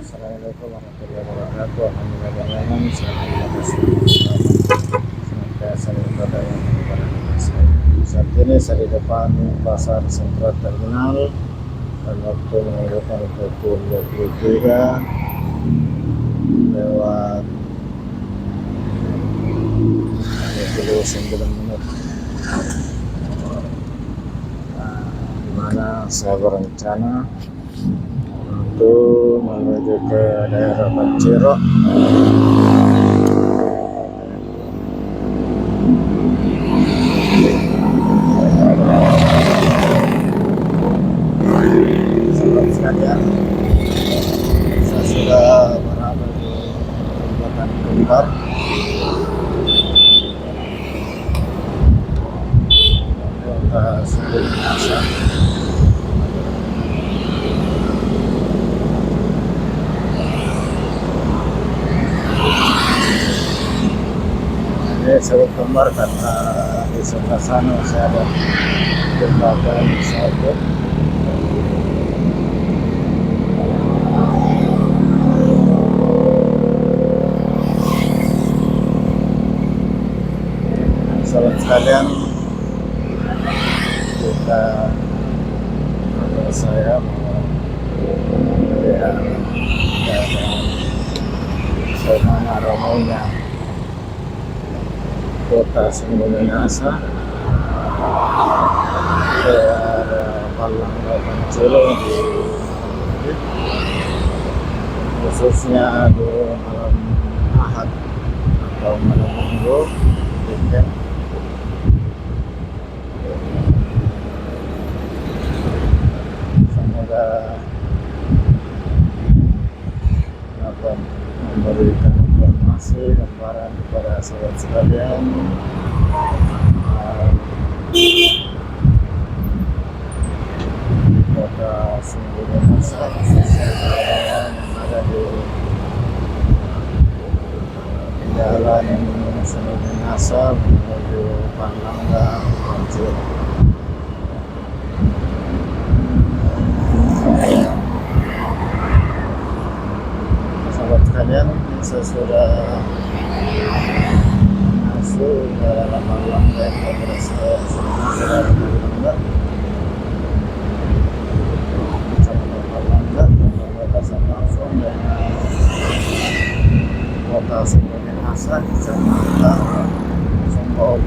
Assalamualaikum warahmatullahi wabarakatuh. Alhamdulillah, senantiasa ibadah yang kepada saya. Saat ini saya di depan pasar sentral terminal dan waktu menunjukkan pukul 23 lewat 29 menit. Di mana saya berencana untuk menuju ke daerah Panciro. Sahabat sekalian, saya sudah berada di Kabupaten Kembar. Kota Sumber Minasa. Ini saya Kembar karena di sebelah sana saya ada jembatan satu. Sahabat sekalian, saya mau melihat bagaimana ramainya kota Sumber Minasa ke arah Palangga Panciro, khususnya di malam Ahad atau malam Minggu weekend. Semoga dapat memberikan informasi gambaran kepada sahabat sekalian kota Sumber Minasa yang ada di jalan Sumber Minasa menuju Palangga Panciro. Sahabat sekalian, saya sudah masuk ke dalam Palangga yang berasa sudah Palangga. Sampai Palangga berbatasan langsung dengan kota Sumber Minasa, Kecamatan Sombor.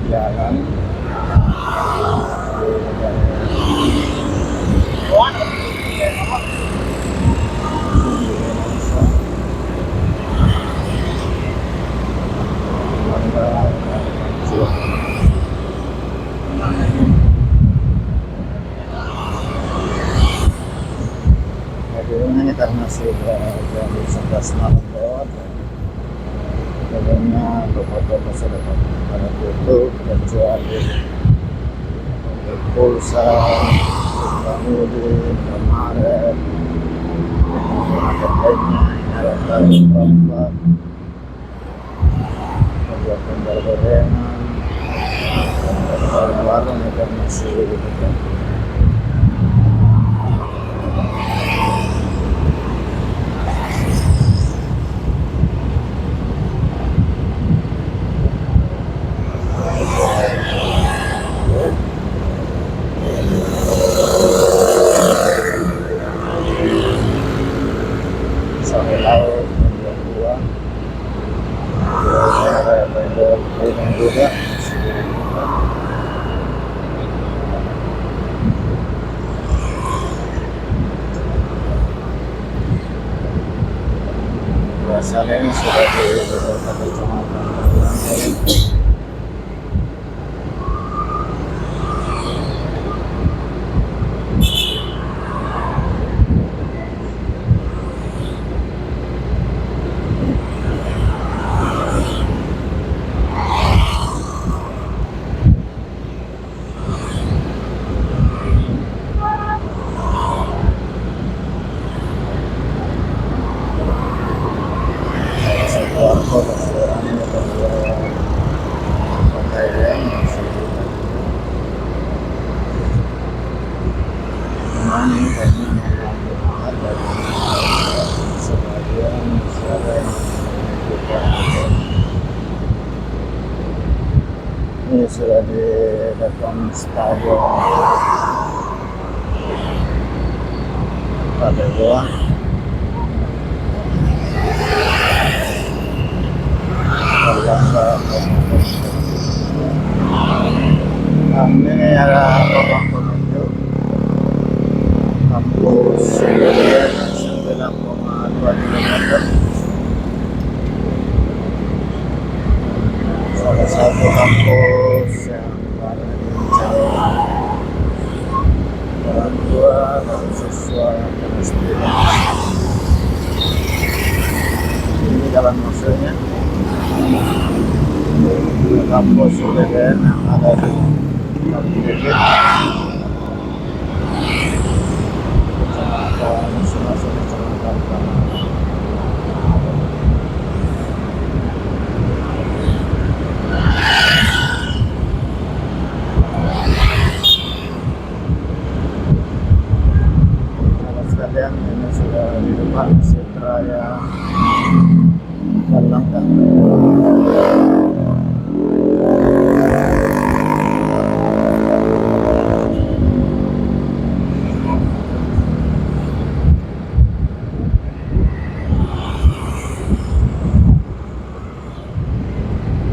Jalan ini karena sudah jam 11 malam lewat, jadinya toko-toko sudah pada tutup kecuali pulsa, kemudian kemarin ada lainnya ada tempat pembuatan barberengan, warung yang masih buka. Sampai laut yang dua juga biasanya ini sudah di beberapa kecamatan. sudah di depan stadion Padepokan. Ini ada ruang penunjuk kampus 9,2 km. Salah satu kampus yang ada di orang tua dan siswa Palestina. Ini jalan masuknya kampus UPN yang ada di Kabupaten Kecamatan masing-masing kecamatan. Sekalian ini sudah di depan Setraya Kalangkang.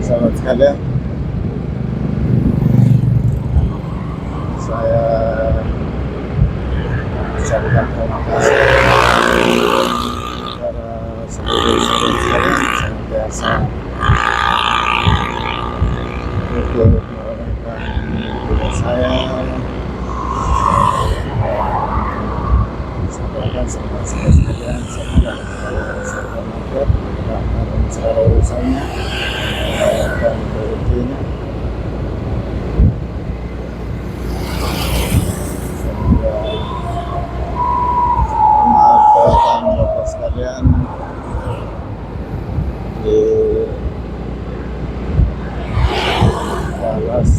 Sahabat sekalian, saya ucapkan terima kasih kepada saudara-saudara sekalian senantiasa ikut mengorbankan tugas saya, sampaikan sama sekalian, semoga saya bermanfaat dalam segala urusannya dan rezekinya. Bapak sekalian di Dallas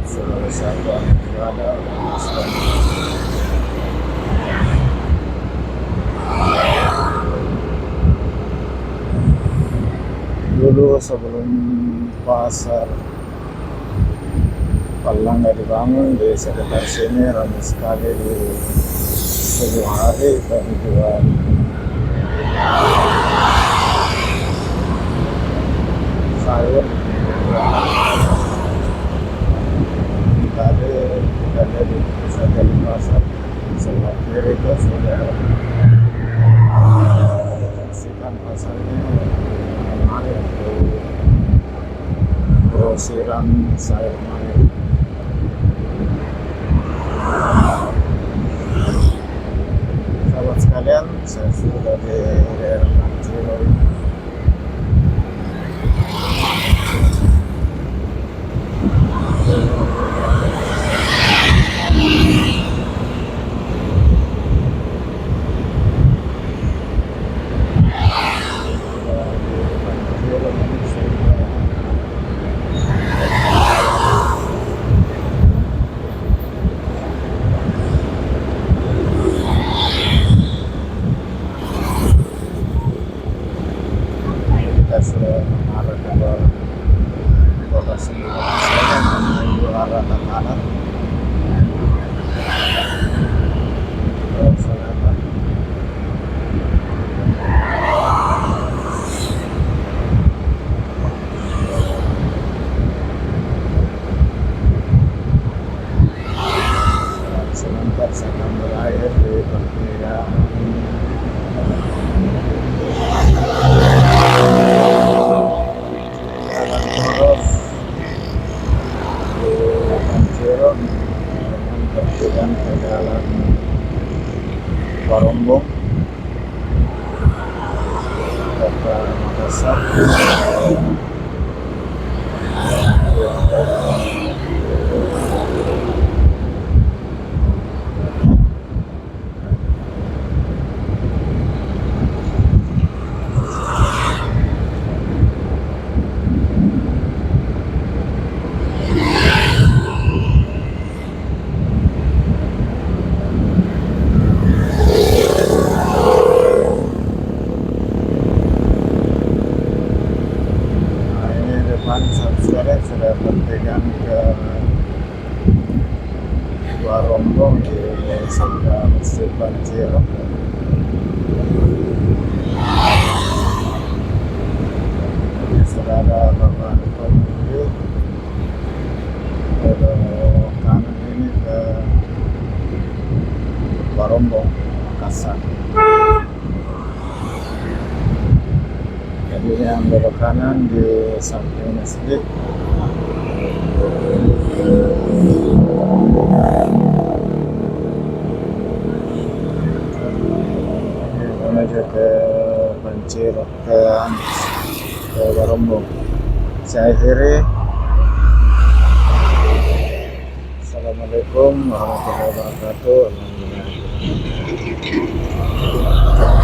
saudara-saudara yang ada dulu sebelum pasar Palangga dibangun di sekitar sini ramai sekali di sebuah hari penjual sayur. Tadi kita di pusat di pasar sebelah kiri itu sudah saksikan pasarnya kemarin untuk grosiran sayur mayur. Sahabat sekalian, saya sudah di daerah Kanciro. Sudah mengarah ke kota Singapura, saya menuju arah ke kanan. Sebentar saya akan berakhir di pertigaan dan ke jalan Barombong kota Makassar. sebelah Masjid Banjir. Saudara Bapak Pemimpin, belok kanan ini ke Barombong, Makassar. Jadi yang belok kanan di samping masjid, menuju ke Banjir, ke Barombong. Saya akhiri. Assalamualaikum warahmatullahi wabarakatuh. Alhamdulillah.